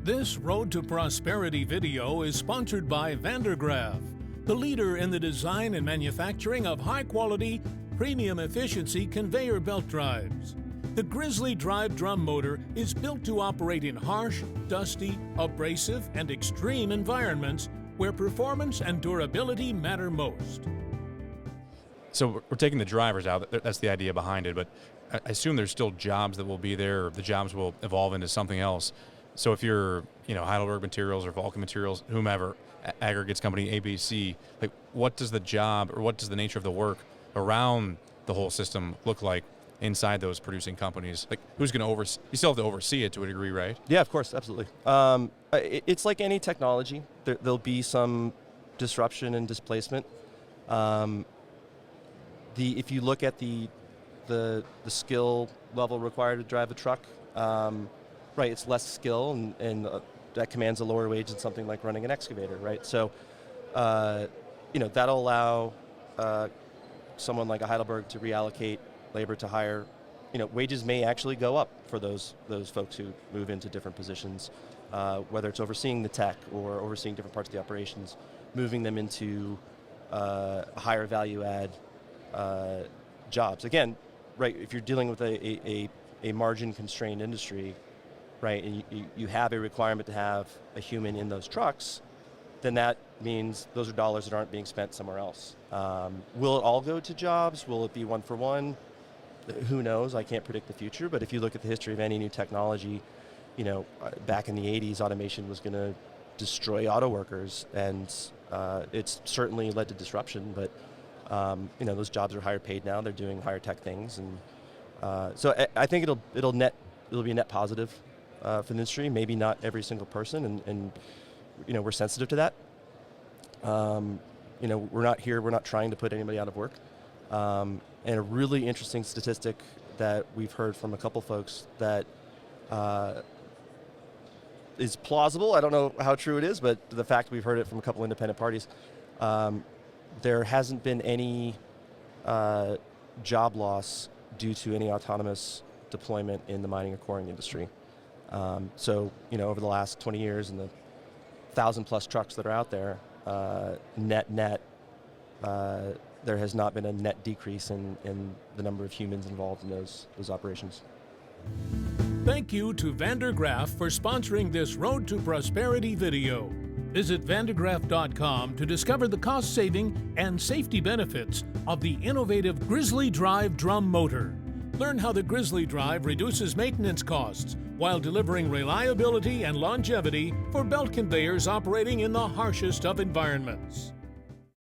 This Road to Prosperity video is sponsored by Vandergraaf, the leader in the design and manufacturing of high-quality, premium efficiency conveyor belt drives. The Grizzly Drive drum motor is built to operate in harsh, dusty, abrasive, and extreme environments where performance and durability matter most. So we're taking the drivers out. That's the idea behind it, but I assume there's still jobs that will be there, or the jobs will evolve into something else. So if you're, Heidelberg Materials or Vulcan Materials, whomever, aggregates company, ABC, like what does the job or what does the nature of the work around the whole system look like inside those producing companies? Like who's going to oversee? You still have to oversee it to a degree, right? Yeah, of course, absolutely. It's like any technology. There'll be some disruption and displacement. If you look at the skill level required to drive a truck, right, it's less skill, and that commands a lower wage than something like running an excavator, right? So, that'll allow someone like a Heidelberg to reallocate labor to higher, wages may actually go up for those folks who move into different positions, whether it's overseeing the tech or overseeing different parts of the operations, moving them into higher value add jobs. Again, right, if you're dealing with a margin constrained industry, right, and you have a requirement to have a human in those trucks, then that means those are dollars that aren't being spent somewhere else. Will it all go to jobs? Will it be one for one? Who knows? I can't predict the future, but if you look at the history of any new technology, back in the 80s, automation was going to destroy auto workers, and it's certainly led to disruption, but those jobs are higher paid now. They're doing higher tech things, and so I think it'll be a net positive for the industry. Maybe not every single person, and we're sensitive to that. We're not trying to put anybody out of work. And a really interesting statistic that we've heard from a couple folks that is plausible. I don't know how true it is, but the fact we've heard it from a couple independent parties, there hasn't been any job loss due to any autonomous deployment in the mining or quarrying industry. So, over the last 20 years and the 1,000+ trucks that are out there, net, there has not been a net decrease in the number of humans involved in those operations. Thank you to Vandergraaf for sponsoring this Road to Prosperity video. Visit Vandergraaf.com to discover the cost-saving and safety benefits of the innovative Grizzly Drive drum motor. Learn how the Grizzly Drive reduces maintenance costs while delivering reliability and longevity for belt conveyors operating in the harshest of environments.